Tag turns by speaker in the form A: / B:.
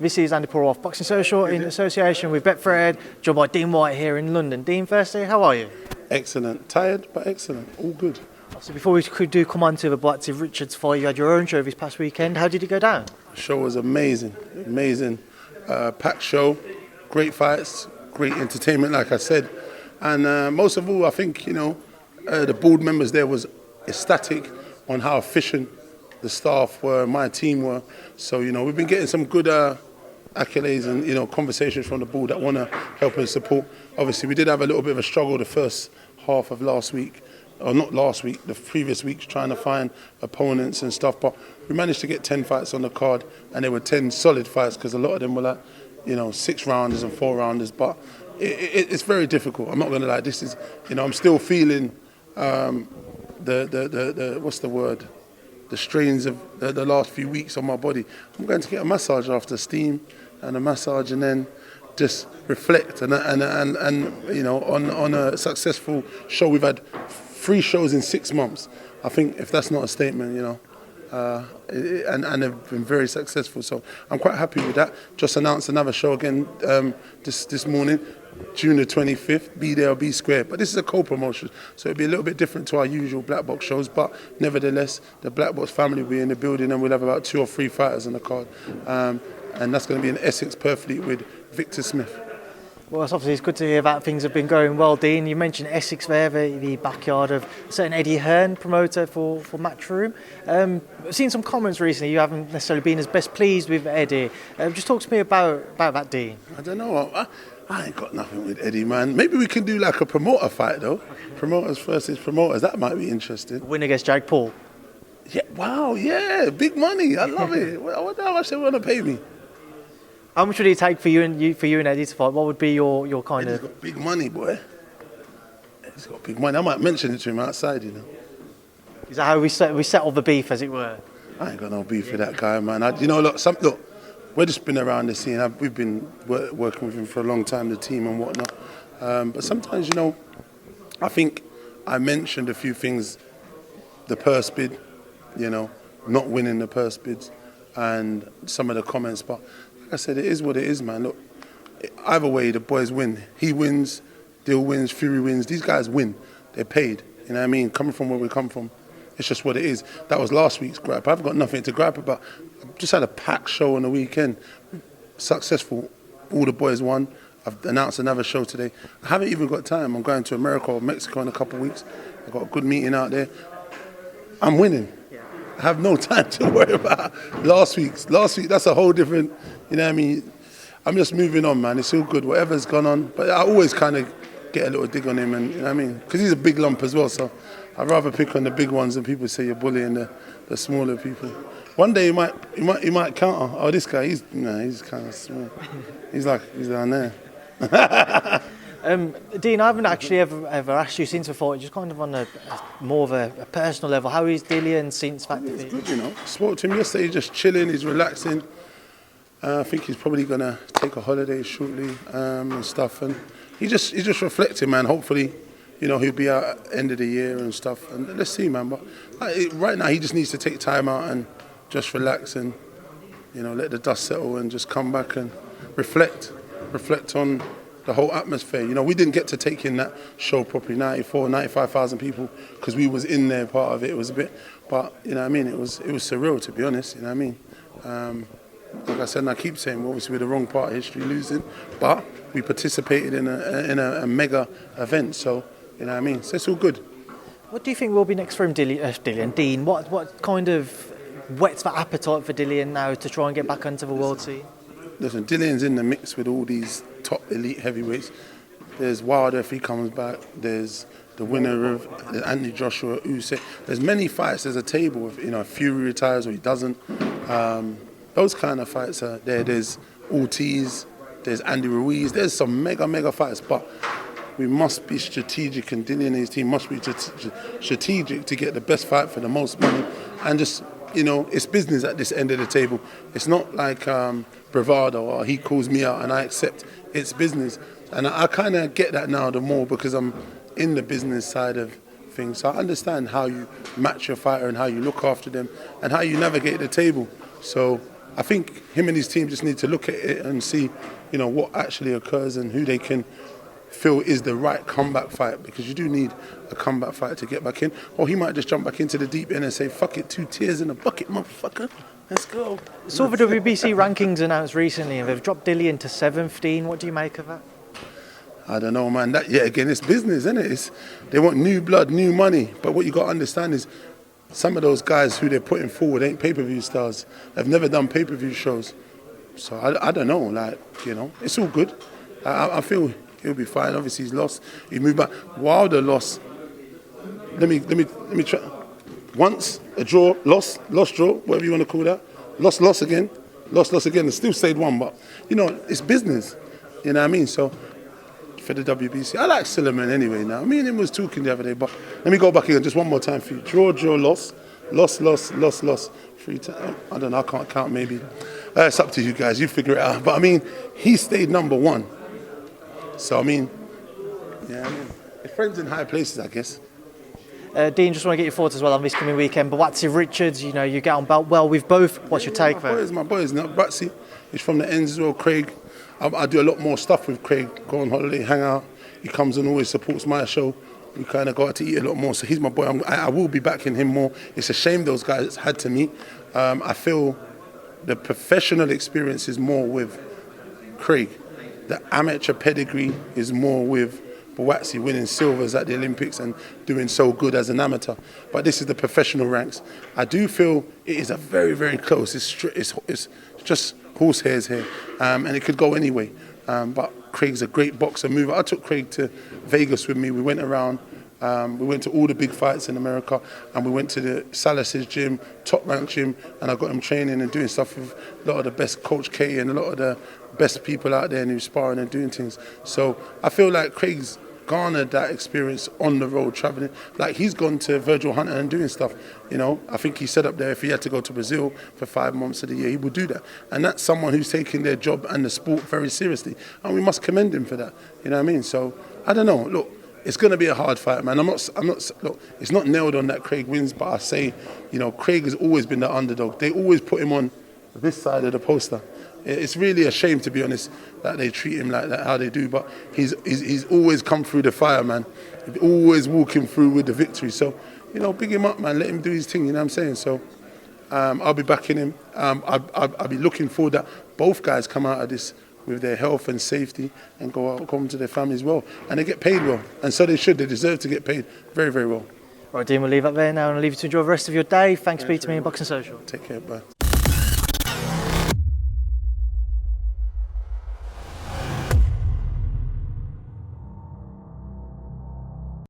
A: This is Andi Purewal, Boxing Social in association with Betfred, joined by Dean Whyte here in London. Dean, firstly, how are you?
B: Excellent. Tired, but excellent. All good.
A: So before we do come on to the Buatsi Richards fight, you had your own show this past weekend. How did it go down?
B: The show was amazing. Packed show, great fights, great entertainment, like I said. And most of all, I think, the board members there was ecstatic on how efficient the staff were, my team were. So, we've been getting some good accolades and, conversations from the board that want to help and support. Obviously, we did have a little bit of a struggle the first half of last week, or not last week, the previous week, trying to find opponents and stuff. But we managed to get 10 fights on the card, and there were 10 solid fights because a lot of them were like, 6 rounders and 4 rounders. But it's very difficult. I'm not going to lie. This is, I'm still feeling what's the word? The strains of the last few weeks on my body. I'm going to get a massage after, steam and a massage, and then just reflect. And on a successful show, we've had 3 shows in 6 months. I think if that's not a statement, and they've been very successful. So I'm quite happy with that. Just announced another show again this morning, June the 25th, be there or be square. But this is a co-promotion, so it'll be a little bit different to our usual Black Box shows. But nevertheless, the Black Box family will be in the building, and we'll have about 2 or 3 fighters on the card. And that's going to be in Essex Perfleet with Victor Smith.
A: Well, it's good to hear that things have been going well, Dean. You mentioned Essex there, the backyard of a certain Eddie Hearn, promoter for Matchroom. I've seen some comments recently. You haven't necessarily been as best pleased with Eddie. Just talk to me about that, Dean.
B: I don't know. I ain't got nothing with Eddie, man. Maybe we can do like a promoter fight, though. Promoters versus promoters. That might be interesting.
A: Win against Jake Paul.
B: Yeah. Wow. Yeah. Big money. I love it. I wonder how much they want to pay me.
A: How much would it take for you and Eddie to fight? What would be your kind
B: Eddie's got big money, boy. He's got big money. I might mention it to him outside,
A: Is that how we settle the beef, as it were?
B: I ain't got no beef with that guy, man. Look, we've just been around the scene. We've been working with him for a long time, the team and whatnot. But sometimes, I think I mentioned a few things, the purse bid, not winning the purse bids, and some of the comments. But like I said, it is what it is, man. Look, either way, the boys win. He wins, Dill wins, Fury wins. These guys win. They're paid. You know what I mean? Coming from where we come from, it's just what it is. That was last week's gripe. I've got nothing to gripe about. I've just had a packed show on the weekend. Successful. All the boys won. I've announced another show today. I haven't even got time. I'm going to America or Mexico in a couple of weeks. I've got a good meeting out there. I'm winning. I have no time to worry about last week, that's a whole different, I'm just moving on, man. It's all good, whatever's gone on. But I always kind of get a little dig on him, and because he's a big lump as well, so I'd rather pick on the big ones than people say you're bullying the smaller people. One day he might counter, oh, this guy, he's kind of small. He's down there.
A: Dean, I haven't actually ever asked you since before, just kind of on more of a personal level. How is Dillian since that defeat?
B: It's good, Spoke to him yesterday, he's just chilling, he's relaxing. I think he's probably going to take a holiday shortly and stuff. And he's just reflecting, man. Hopefully, he'll be out at the end of the year and stuff. And let's see, man. But right now, he just needs to take time out and just relax and, let the dust settle and just come back and reflect on the whole atmosphere. We didn't get to take in that show properly, 95,000 people, because we was in there, part of it. It was a bit, but, it was surreal, to be honest, like I said, and I keep saying, obviously we're the wrong part of history losing, but we participated in a mega event, so, so it's all good.
A: What do you think will be next for him, Dillian? Dean, what kind of whets the appetite for Dillian now to try and get back onto the world scene?
B: Listen, Dillian's in the mix with all these top elite heavyweights. There's Wilder if he comes back. There's the winner of Anthony Joshua, Usyk. There's many fights. There's a table if Fury retires or he doesn't. Those kind of fights are there. There's Ortiz. There's Andy Ruiz. There's some mega fights. But we must be strategic, and Dillian and his team must be strategic to get the best fight for the most money. And just it's business at this end of the table. It's not like bravado or he calls me out and I accept. It's business. And I kind of get that now the more because I'm in the business side of things. So I understand how you match your fighter and how you look after them and how you navigate the table. So, I think him and his team just need to look at it and see, what actually occurs and who they can feel is the right comeback fight, because you do need a comeback fight to get back in. Or he might just jump back into the deep end and say, fuck it, 2 tears in a bucket, motherfucker. Let's go.
A: Saw the WBC rankings announced recently and they've dropped Dillian to 7th. Dean, what do you make of that?
B: I don't know, man. That, again, it's business, isn't it? They want new blood, new money. But what you got to understand is some of those guys who they're putting forward ain't pay-per-view stars. They've never done pay-per-view shows. So I don't know, it's all good. I feel he'll be fine. Obviously, he's lost. He moved back. Wilder lost. Let me try. Once, a draw, lost, draw, whatever you want to call that. Lost again. Lost again. It still stayed one, but, it's business. You know what I mean? So, for the WBC, I like Silliman anyway now. Me and him was talking the other day, but let me go back again just one more time for you. Draw, lost. 3 times. I don't know, I can't count maybe. It's up to you guys. You figure it out. But, he stayed number 1. So, friends in high places, I guess.
A: Dean, just want to get your thoughts as well on this coming weekend. Buatsi, Richards, you get on well with both. What's your take there?
B: My boys. Now, Buatsi is from the ends as well. Craig, I do a lot more stuff with Craig. Go on holiday, hang out. He comes and always supports my show. We kind of go out to eat a lot more. So he's my boy. I will be backing him more. It's a shame those guys had to meet. I feel the professional experience is more with Craig. The amateur pedigree is more with Buatsi, winning silvers at the Olympics and doing so good as an amateur. But this is the professional ranks. I do feel it is a very, very close. It's just horsehairs here, and it could go anyway. But Craig's a great boxer mover. I took Craig to Vegas with me. We went around. We went to all the big fights in America, and we went to the Salas's gym, top rank gym, and I got him training and doing stuff with a lot of the best, Coach K, and a lot of the best people out there, and he was sparring and doing things. So I feel like Craig's garnered that experience on the road traveling. Like, he's gone to Virgil Hunter and doing stuff. I think he said up there if he had to go to Brazil for 5 months of the year, he would do that. And that's someone who's taking their job and the sport very seriously, and we must commend him for that. You know what I mean? So I don't know. Look, it's going to be a hard fight, man. Look, it's not nailed on that Craig wins, but I say, Craig has always been the underdog. They always put him on this side of the poster. It's really a shame, to be honest, that they treat him like that, how they do. But he's always come through the fire, man. Always walking through with the victory. So, big him up, man. Let him do his thing, you know what I'm saying? So, I'll be backing him. I'll be looking forward that both guys come out of this with their health and safety and go out home to their families well. And they get paid well. And so they should. They deserve to get paid very, very well.
A: Right, Dean, we'll leave it there now and I'll leave you to enjoy the rest of your day. Thanks for being to me in Boxing Social.
B: Take care, bye.